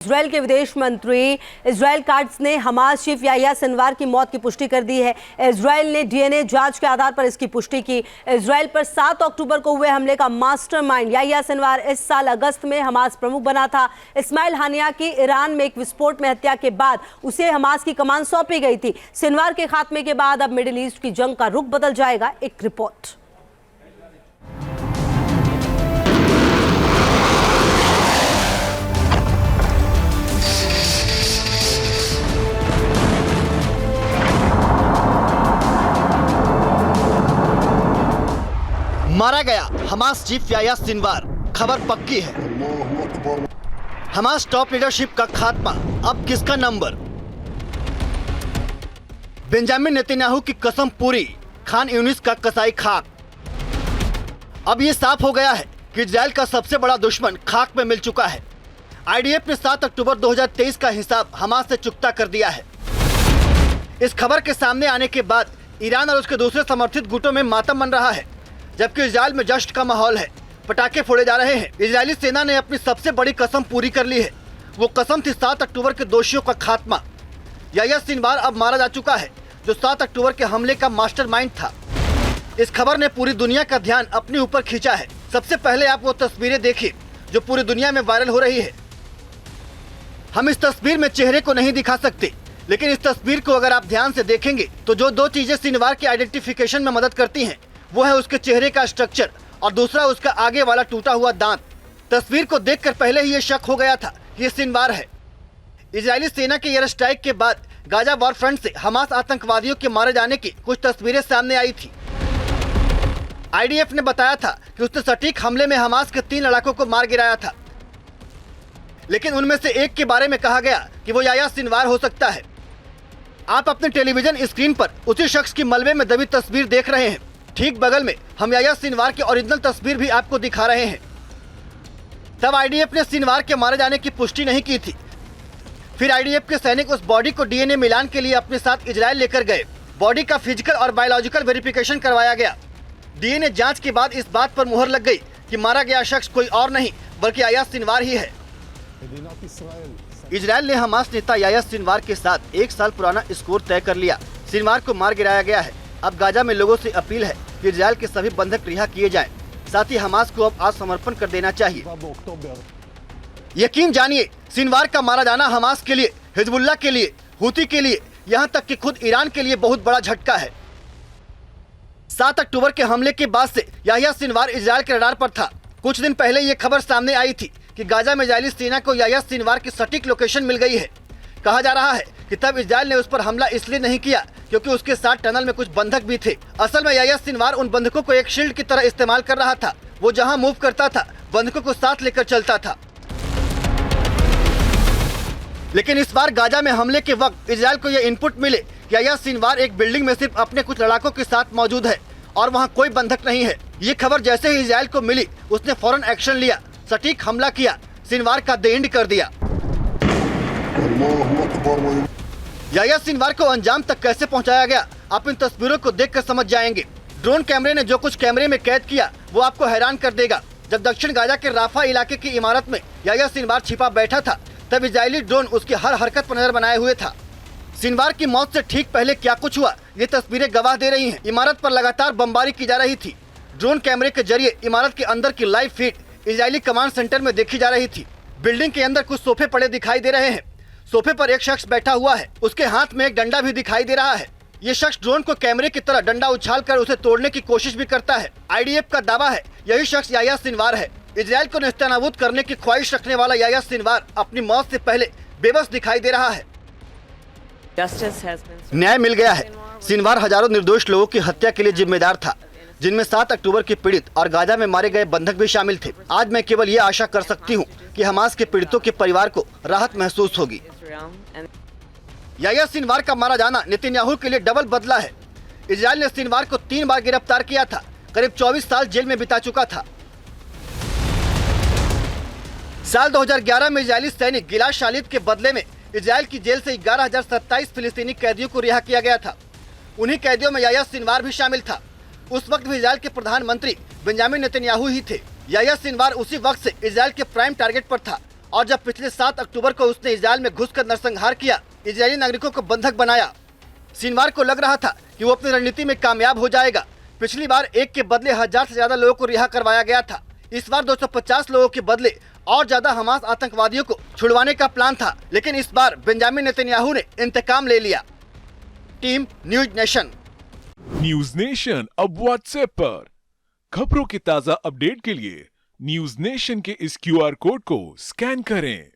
Israel के विदेश मंत्री इजराइल काट्ज ने हमास चीफ याह्या सिनवार की मौत की पुष्टि कर दी है। इजराइल ने डीएनए जांच के आधार पर इसकी पुष्टि की। इजराइल पर 7 अक्टूबर को हुए हमले का मास्टरमाइंड याह्या सिनवार इस साल अगस्त में हमास प्रमुख बना था। इस्माइल हानिया की ईरान में एक विस्फोट में हत्या के बाद उसे हमास की कमान सौंपी गई थी। सिनवार के खात्मे के बाद अब मिडिल ईस्ट की जंग का रुख बदल जाएगा। एक रिपोर्ट। मारा गया हमास चीफ याह्या सिनवार, खबर पक्की है। हमास टॉप लीडरशिप का खात्मा, अब किसका नंबर? बेंजामिन नेतन्याहू की कसम पूरी, खान यूनिस का कसाई खाक। अब ये साफ हो गया है कि इजराइल का सबसे बड़ा दुश्मन खाक में मिल चुका है। आईडीएफ ने 7 अक्टूबर 2023 का हिसाब हमास से चुकता कर दिया है। इस खबर के सामने आने के बाद ईरान और उसके दूसरे समर्थित गुटों में मातम मन रहा है, जबकि इजराइल में जश्न का माहौल है। पटाखे फोड़े जा रहे हैं। इजरायली सेना ने अपनी सबसे बड़ी कसम पूरी कर ली है। वो कसम थी 7 अक्टूबर के दोषियों का खात्मा। याह्या सिनवार अब मारा जा चुका है, जो 7 अक्टूबर के हमले का मास्टरमाइंड था। इस खबर ने पूरी दुनिया का ध्यान अपने ऊपर खींचा है। सबसे पहले आप वो तस्वीरें देखिए जो पूरी दुनिया में वायरल हो रही है। हम इस तस्वीर में चेहरे को नहीं दिखा सकते, लेकिन इस तस्वीर को अगर आप ध्यान से देखेंगे तो जो दो चीजें सिनवार के आइडेंटिफिकेशन में मदद करती हैं, वो है उसके चेहरे का स्ट्रक्चर और दूसरा उसका आगे वाला टूटा हुआ दांत। तस्वीर को देखकर पहले ही ये शक हो गया था कि ये सिनवार है। इजरायली सेना के एयर स्ट्राइक के बाद गाजा वॉर फ्रंट से हमास आतंकवादियों के मारे जाने की कुछ तस्वीरें सामने आई थी। आईडीएफ ने बताया था कि उसने सटीक हमले में हमास के 3 लड़ाकों को मार गिराया था, लेकिन उनमें से एक के बारे में कहा गया कि वो याह्या सिनवार हो सकता है। आप अपने टेलीविजन स्क्रीन पर उसी शख्स की मलबे में दबी तस्वीर देख रहे हैं। ठीक बगल में हम याह्या सिनवार की ओरिजिनल तस्वीर भी आपको दिखा रहे हैं। तब आईडीएफ ने सिनवार के मारे जाने की पुष्टि नहीं की थी। फिर आईडीएफ के सैनिक उस बॉडी को डीएनए मिलान के लिए अपने साथ इजराइल लेकर गए। बॉडी का फिजिकल और बायोलॉजिकल वेरिफिकेशन करवाया गया। डीएनए जांच के बाद इस बात पर मुहर लग गई कि मारा गया शख्स कोई और नहीं बल्कि याह्या सिनवार ही है। इजराइल ने हमास नेता याह्या सिनवार के साथ 1 साल पुराना स्कोर तय कर लिया। सिनवार को मार गिराया गया है। अब गाजा में लोगों से अपील है कि इजराइल के सभी बंधक रिहा किए जाएं। साथ ही हमास को अब आत्मसमर्पण कर देना चाहिए। यकीन जानिए, सिनवार का मारा जाना हमास के लिए, हिजबुल्लाह के लिए, हुती के लिए, यहाँ तक कि खुद ईरान के लिए बहुत बड़ा झटका है। 7 अक्टूबर के हमले के बाद से याह्या सिनवार इजराइल के रडार पर था। कुछ दिन पहले ये खबर सामने आई थी कि गाजा में इजरायली सेना को याह्या सिनवार की सटीक लोकेशन मिल गई है। कहा जा रहा है कि तब इजराइल ने उस पर हमला इसलिए नहीं किया क्योंकि उसके साथ टनल में कुछ बंधक भी थे। असल में याह्या सिनवार उन बंधकों को एक शील्ड की तरह इस्तेमाल कर रहा था। वो जहां मूव करता था, बंधकों को साथ लेकर चलता था। लेकिन इस बार गाजा में हमले के वक्त इजराइल को यह इनपुट मिले कि याह्या सिनवार एक बिल्डिंग में सिर्फ अपने कुछ लड़ाकों के साथ मौजूद है और वहाँ कोई बंधक नहीं है। ये खबर जैसे ही इजराइल को मिली, उसने फौरन एक्शन लिया, सटीक हमला किया, सिनवार का द एंड कर दिया। याह्या सिनवार को अंजाम तक कैसे पहुंचाया गया, आप इन तस्वीरों को देखकर समझ जाएंगे। ड्रोन कैमरे ने जो कुछ कैमरे में कैद किया वो आपको हैरान कर देगा। जब दक्षिण गाजा के राफा इलाके की इमारत में याह्या सिनवार छिपा बैठा था, तब इजरायली ड्रोन उसकी हर हरकत पर नजर बनाए हुए था। सिनवार की मौत से ठीक पहले क्या कुछ हुआ, ये तस्वीरें गवाह दे रही हैं। इमारत पर लगातार बमबारी की जा रही थी। ड्रोन कैमरे के जरिए इमारत के अंदर की live feed Israeli command centre में देखी जा रही थी। बिल्डिंग के अंदर कुछ सोफे पड़े दिखाई दे रहे हैं। सोफे पर एक शख्स बैठा हुआ है, उसके हाथ में एक डंडा भी दिखाई दे रहा है। ये शख्स ड्रोन को कैमरे की तरह डंडा उछालकर उसे तोड़ने की कोशिश भी करता है। आईडीएफ का दावा है यही शख्स याह्या सिनवार है। इजराइल को नेस्तनाबूद करने की ख्वाहिश रखने वाला याह्या सिनवार अपनी मौत से पहले बेबस दिखाई दे रहा है। न्याय मिल गया है। सिनवार हजारों निर्दोष लोगों की हत्या के लिए जिम्मेदार था, जिनमें 7 अक्टूबर के पीड़ित और गाजा में मारे गए बंधक भी शामिल थे। आज मैं केवल ये आशा कर सकती हूँ कि हमास के पीड़ितों के परिवार को राहत महसूस होगी। याह्या सिनवार का मारा जाना नेतन्याहू के लिए डबल बदला है। इजराइल ने सिनवार को 3 बार गिरफ्तार किया था, करीब 24 साल जेल में बिता चुका था। साल 2011 में इजरायली सैनिक गिलाद शालिद के बदले में इजराइल की जेल से 11,027 फिलिस्तीनी कैदियों को रिहा किया गया था। उन्हीं कैदियों में याह्या सिनवार भी शामिल था। उस वक्त भी इजराइल के प्रधानमंत्री बेंजामिन नेतन्याहू ही थे। याह्या सिनवार उसी वक्त से इजराइल के प्राइम टारगेट पर था और जब पिछले 7 अक्टूबर को उसने इजराइल में घुसकर नरसंहार किया, इजरायली नागरिकों को बंधक बनाया, शनिवार को लग रहा था कि वो अपनी रणनीति में कामयाब हो जाएगा। पिछली बार एक के बदले 1000 से ज्यादा लोगों को रिहा करवाया गया था। इस बार 250 लोगों के बदले और ज्यादा हमास आतंकवादियों को छुड़वाने का प्लान था, लेकिन इस बार बेंजामिन नेतन्याहू ने इंतकाम ले लिया। Team news nation. News nation अब व्हाट्सएप पर खबरों के ताजा अपडेट के लिए न्यूज नेशन के इस QR कोड को स्कैन करें।